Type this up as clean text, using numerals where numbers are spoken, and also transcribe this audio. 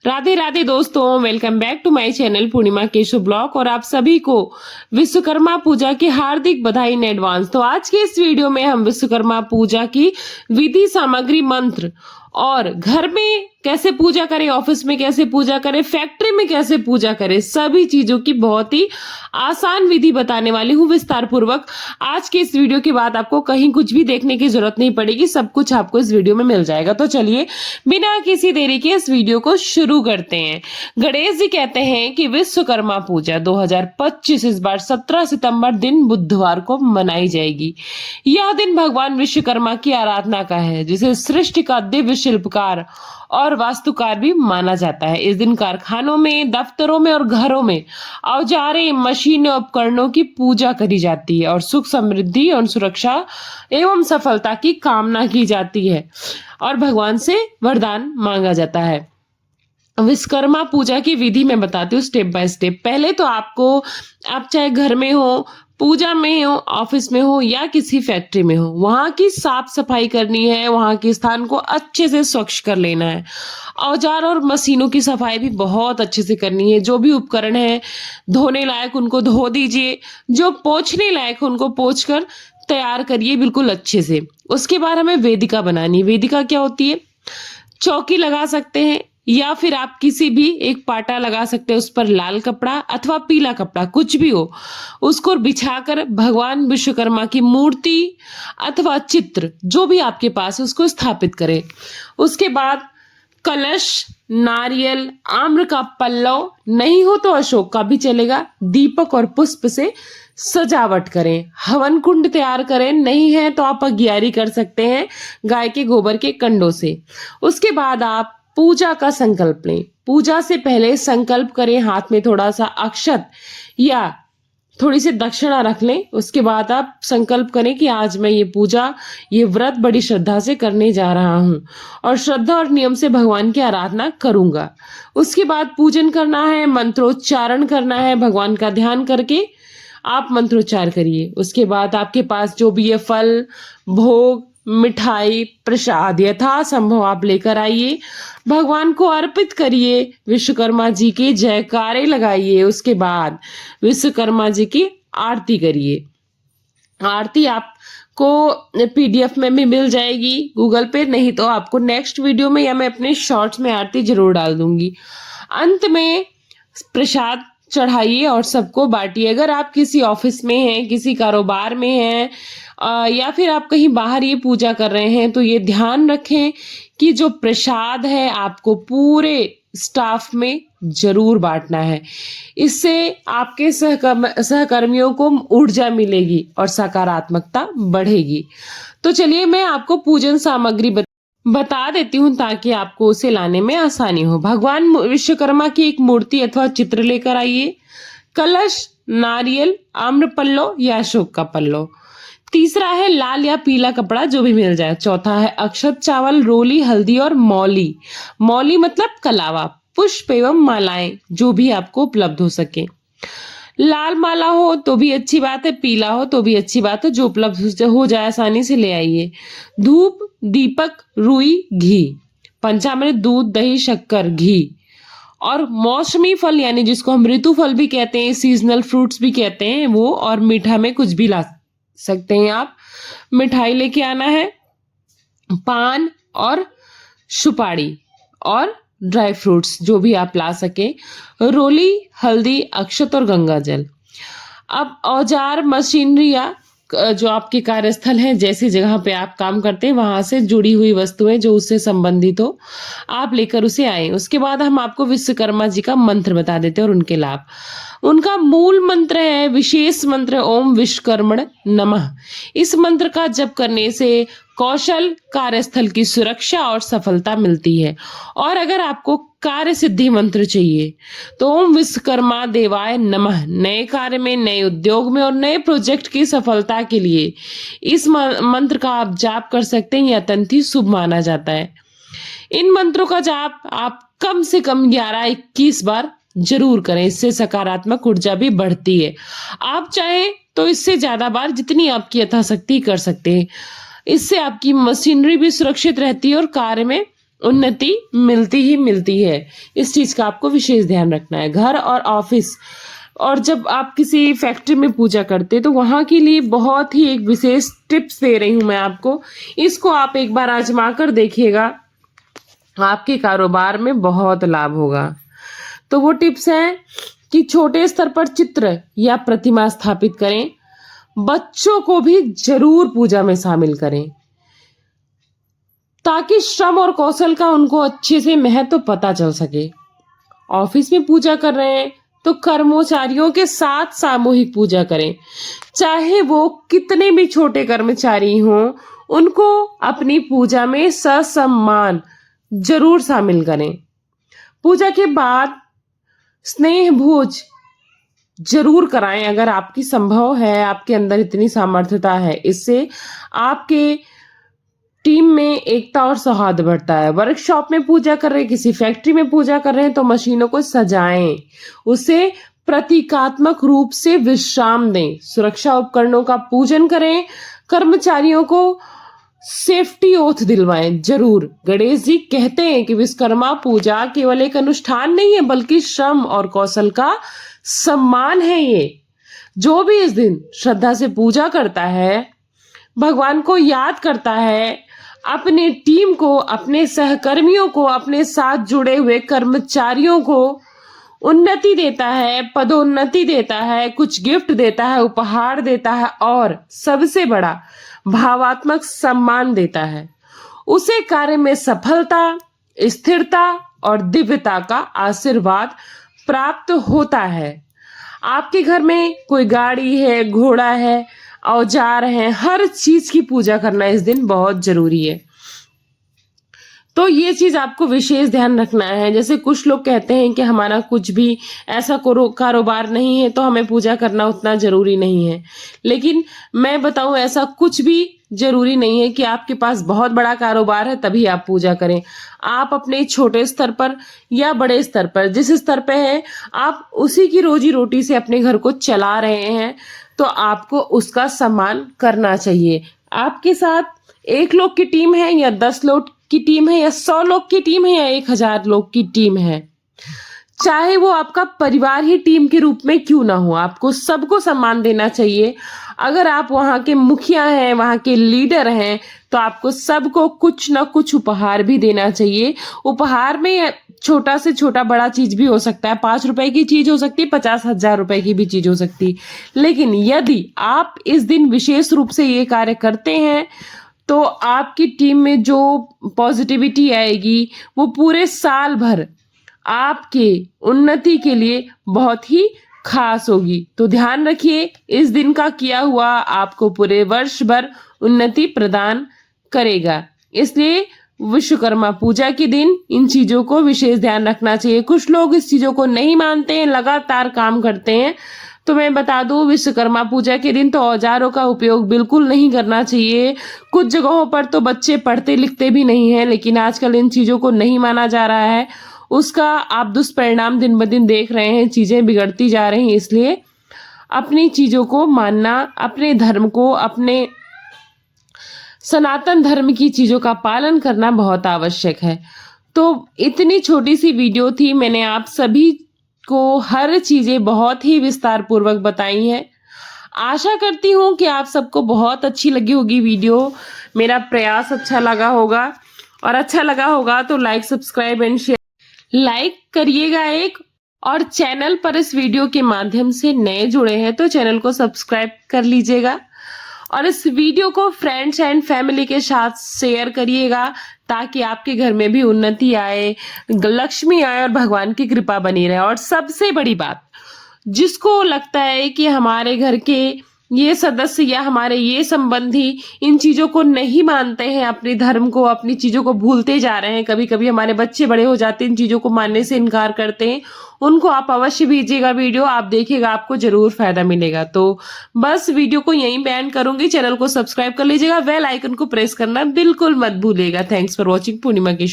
राधे राधे दोस्तों, welcome back to my channel Purnima Keshav Blog. और आप सभी को विश्वकर्मा पूजा की हार्दिक बधाई इन एडवांस। तो आज के इस वीडियो में हम विश्वकर्मा पूजा की विधि, सामग्री, मंत्र और घर में कैसे पूजा करें, ऑफिस में कैसे पूजा करें, फैक्ट्री में कैसे पूजा करें, सभी चीजों की बहुत ही आसान विधि बताने वाली हूँ विस्तार पूर्वक। आज के इस वीडियो के बाद आपको कहीं कुछ भी देखने की जरूरत नहीं पड़ेगी, सब कुछ आपको इस वीडियो में मिल जाएगा। तो चलिए बिना किसी देरी के इस वीडियो को शुरू करते हैं। गणेश जी कहते हैं कि विश्वकर्मा पूजा 2025 इस बार 17 सितंबर दिन बुधवार को मनाई जाएगी। यह दिन भगवान विश्वकर्मा की आराधना का है, जिसे सृष्टि का दिव्य शिल्पकार और वास्तुकार भी माना जाता है। इस दिन कारखानों में, दफ्तरों में और घरों में औजारें, मशीनें, उपकरणों की पूजा करी जाती है और सुख, समृद्धि और सुरक्षा एवं सफलता की कामना की जाती है और भगवान से वरदान मांगा जाता है। विश्वकर्मा पूजा की विधि मैं बताती हूँ स्टेप बाय स्टेप। पहले तो आप चाहे घर में हो, पूजा में हो, ऑफिस में हो या किसी फैक्ट्री में हो, वहां की साफ सफाई करनी है, वहां के स्थान को अच्छे से स्वच्छ कर लेना है। औजार और मशीनों की सफाई भी बहुत अच्छे से करनी है। जो भी उपकरण है धोने लायक उनको धो दीजिए, जो पोंछने लायक उनको पोंछ कर तैयार करिए बिल्कुल अच्छे से। उसके बाद हमें वेदिका बनानी है। वेदिका क्या होती है? चौकी लगा सकते हैं या फिर आप किसी भी एक पाटा लगा सकते हैं, उस पर लाल कपड़ा अथवा पीला कपड़ा कुछ भी हो, उसको बिछाकर भगवान विश्वकर्मा की मूर्ति अथवा चित्र जो भी आपके पास है उसको स्थापित करें। उसके बाद कलश, नारियल, आम्र का पल्लव, नहीं हो तो अशोक का भी चलेगा, दीपक और पुष्प से सजावट करें। हवन कुंड तैयार करें, नहीं है तो आप अगियारी कर सकते हैं गाय के गोबर के कंडों से। उसके बाद आप पूजा का संकल्प लें। पूजा से पहले संकल्प करें, हाथ में थोड़ा सा अक्षत या थोड़ी सी दक्षिणा रख लें। उसके बाद आप संकल्प करें कि आज मैं ये पूजा, ये व्रत बड़ी श्रद्धा से करने जा रहा हूँ और श्रद्धा और नियम से भगवान की आराधना करूंगा। उसके बाद पूजन करना है, मंत्रोच्चारण करना है। भगवान का ध्यान करके आप मंत्रोच्चार करिए। उसके बाद आपके पास जो भी ये फल, भोग, मिठाई, प्रसाद यथासंभव आप लेकर आइए, भगवान को अर्पित करिए, विश्वकर्मा जी के जयकारे लगाइए। उसके बाद विश्वकर्मा जी की आरती करिए। आरती आपको पीडीएफ में भी मिल जाएगी गूगल पे, नहीं तो आपको नेक्स्ट वीडियो में या मैं अपने शॉर्ट्स में आरती जरूर डाल दूंगी। अंत में प्रसाद चढ़ाइए और सबको बांटिए। अगर आप किसी ऑफिस में हैं, किसी कारोबार में हैं या फिर आप कहीं बाहर ये पूजा कर रहे हैं, तो ये ध्यान रखें कि जो प्रसाद है आपको पूरे स्टाफ में जरूर बांटना है। इससे आपके सहकर्मियों को ऊर्जा मिलेगी और सकारात्मकता बढ़ेगी। तो चलिए मैं आपको पूजन सामग्री बता देती हूँ ताकि आपको उसे लाने में आसानी हो। भगवान विश्वकर्मा की एक मूर्ति अथवा चित्र लेकर आइए। कलश, नारियल, आम्र पल्लव या अशोक का पल्लव। तीसरा है लाल या पीला कपड़ा जो भी मिल जाए। चौथा है अक्षत, चावल, रोली, हल्दी और मौली। मौली मतलब कलावा, पुष्प एवं मालाएं जो भी आपको उपलब्ध हो सके। लाल माला हो तो भी अच्छी बात है, पीला हो तो भी अच्छी बात है, जो उपलब्ध हो जाए आसानी से ले आइए। धूप, दीपक, रुई, घी। पंचामृत, दूध, दही, शक्कर, घी और मौसमी फल यानी जिसको हम ऋतु फल भी कहते हैं, सीजनल फ्रूट्स भी कहते हैं वो, और मीठा में कुछ भी ला सकते हैं आप। मिठाई लेके आना है, पान और सुपारी और ड्राई फ्रूट्स जो भी आप ला सके, रोली, हल्दी, अक्षत और गंगा जल। अब औजार, मशीनरी या जो आपके कार्यस्थल है, जैसी जगह पे आप काम करते हैं वहां से जुड़ी हुई वस्तुएं जो उससे संबंधित हो, आप लेकर उसे आए। उसके बाद हम आपको विश्वकर्मा जी का मंत्र बता देते हैं और उनके लाभ। उनका मूल मंत्र है, विशेष मंत्र ओम विश्वकर्मण नमः। इस मंत्र का जप करने से कौशल, कार्यस्थल की सुरक्षा और सफलता मिलती है। और अगर आपको कार्य सिद्धि मंत्र चाहिए तो ओम विश्वकर्मा देवाय नमः। नए कार्य में, नए उद्योग में और नए प्रोजेक्ट की सफलता के लिए इस मंत्र का आप जाप कर सकते हैं। यह अत्यंत ही शुभ माना जाता है। इन मंत्रों का जाप आप कम से कम 11-21 बार जरूर करें, इससे सकारात्मक ऊर्जा भी बढ़ती है। आप चाहे तो इससे ज्यादा बार, जितनी आपकी यथाशक्ति कर सकते हैं। इससे आपकी मशीनरी भी सुरक्षित रहती है और कार्य में उन्नति मिलती ही मिलती है। इस चीज का आपको विशेष ध्यान रखना है। घर और ऑफिस और जब आप किसी फैक्ट्री में पूजा करते तो वहां के लिए बहुत ही एक विशेष टिप्स दे रही हूं मैं आपको। इसको आप एक बार आजमा कर देखिएगा, आपके कारोबार में बहुत लाभ होगा। तो वो टिप्स है कि छोटे स्तर पर चित्र या प्रतिमा स्थापित करें। बच्चों को भी जरूर पूजा में शामिल करें ताकि श्रम और कौशल का उनको अच्छे से महत्व पता चल सके। ऑफिस में पूजा कर रहे हैं तो कर्मचारियों के साथ सामूहिक पूजा करें। चाहे वो कितने भी छोटे कर्मचारी हों, उनको अपनी पूजा में ससम्मान जरूर शामिल करें। पूजा के बाद स्नेह भोज जरूर कराएं अगर आपकी संभव है, आपके अंदर इतनी सामर्थ्यता है। इससे आपके टीम में एकता और सौहार्द बढ़ता है। वर्कशॉप में पूजा कर रहे हैं, किसी फैक्ट्री में पूजा कर रहे हैं तो मशीनों को सजाएं, उसे प्रतीकात्मक रूप से विश्राम दें। सुरक्षा उपकरणों का पूजन करें। कर्मचारियों को सेफ्टी ओथ दिलवाएं जरूर। गणेश जी कहते हैं कि विश्वकर्मा पूजा केवल एक अनुष्ठान नहीं है बल्कि श्रम और कौशल का सम्मान है। ये जो भी इस दिन श्रद्धा से पूजा करता है, भगवान को याद करता है, अपने टीम को, अपने सहकर्मियों को, अपने साथ जुड़े हुए कर्मचारियों को उन्नति देता है, पदोन्नति देता है, कुछ गिफ्ट देता है, उपहार देता है और सबसे बड़ा भावात्मक सम्मान देता है, उसे कार्य में सफलता, स्थिरता और दिव्यता का आशीर्वाद प्राप्त होता है। आपके घर में कोई गाड़ी है, घोड़ा है, औजार हैं, हर चीज की पूजा करना इस दिन बहुत जरूरी है। तो ये चीज आपको विशेष ध्यान रखना है। जैसे कुछ लोग कहते हैं कि हमारा कुछ भी ऐसा कारोबार नहीं है तो हमें पूजा करना उतना जरूरी नहीं है, लेकिन मैं बताऊं ऐसा कुछ भी जरूरी नहीं है कि आपके पास बहुत बड़ा कारोबार है तभी आप पूजा करें। आप अपने छोटे स्तर पर या बड़े स्तर पर, जिस स्तर पे है आप उसी की रोजी रोटी से अपने घर को चला रहे हैं तो आपको उसका सम्मान करना चाहिए। आपके साथ 1 लोग की टीम है या 10 लोग की टीम है या 100 लोग की टीम है या 1000 लोग की टीम है, चाहे वो आपका परिवार ही टीम के रूप में क्यों ना हो, आपको सबको सम्मान देना चाहिए। अगर आप वहां के मुखिया हैं, वहां के लीडर हैं, तो आपको सबको कुछ ना कुछ उपहार भी देना चाहिए। उपहार में छोटा से छोटा बड़ा चीज भी हो सकता है, 5 रुपए की चीज हो सकती है, 50,000 रुपए की भी चीज हो सकती है। लेकिन यदि आप इस दिन विशेष रूप से ये कार्य करते हैं तो आपकी टीम में जो पॉजिटिविटी आएगी वो पूरे साल भर आपके उन्नति के लिए बहुत ही खास होगी। तो ध्यान रखिए, इस दिन का किया हुआ आपको पूरे वर्ष भर उन्नति प्रदान करेगा। इसलिए विश्वकर्मा पूजा के दिन इन चीजों को विशेष ध्यान रखना चाहिए। कुछ लोग इस चीजों को नहीं मानते हैं, लगातार काम करते हैं। तो मैं बता दूं, विश्वकर्मा पूजा के दिन तो औजारों का उपयोग बिल्कुल नहीं करना चाहिए। कुछ जगहों पर तो बच्चे पढ़ते लिखते भी नहीं है, लेकिन आजकल इन चीजों को नहीं माना जा रहा है। उसका आप दुष्परिणाम दिन ब दिन देख रहे हैं, चीजें बिगड़ती जा रही हैं। इसलिए अपनी चीजों को मानना, अपने धर्म को, अपने सनातन धर्म की चीजों का पालन करना बहुत आवश्यक है। तो इतनी छोटी सी वीडियो थी, मैंने आप सभी को हर चीजें बहुत ही विस्तार पूर्वक बताई हैं। आशा करती हूँ कि आप सबको बहुत अच्छी लगी होगी वीडियो, मेरा प्रयास अच्छा लगा होगा, और अच्छा लगा होगा तो like, subscribe and share like करिएगा एक, और चैनल पर इस वीडियो के माध्यम से नए जुड़े हैं तो चैनल को सब्सक्राइब कर लीजिएगा, और इस वीडियो को फ्रेंड्स एंड फैमिली के साथ शेयर करिएगा ताकि आपके घर में भी उन्नति आए, लक्ष्मी आए और भगवान की कृपा बनी रहे। और सबसे बड़ी बात, जिसको लगता है कि हमारे घर के ये सदस्य या हमारे ये संबंधी इन चीजों को नहीं मानते हैं, अपने धर्म को, अपनी चीजों को भूलते जा रहे हैं, कभी कभी हमारे बच्चे बड़े हो जाते हैं, इन चीजों को मानने से इनकार करते हैं, उनको आप अवश्य भेजिएगा वीडियो, आप देखिएगा आपको जरूर फायदा मिलेगा। तो बस वीडियो को यहीं बैंड करूंगी, चैनल को सब्सक्राइब कर लीजिएगा, बेल आइकन को प्रेस करना बिल्कुल मत भूलिएगा। थैंक्स फॉर वॉचिंग पूर्णिमा की शो।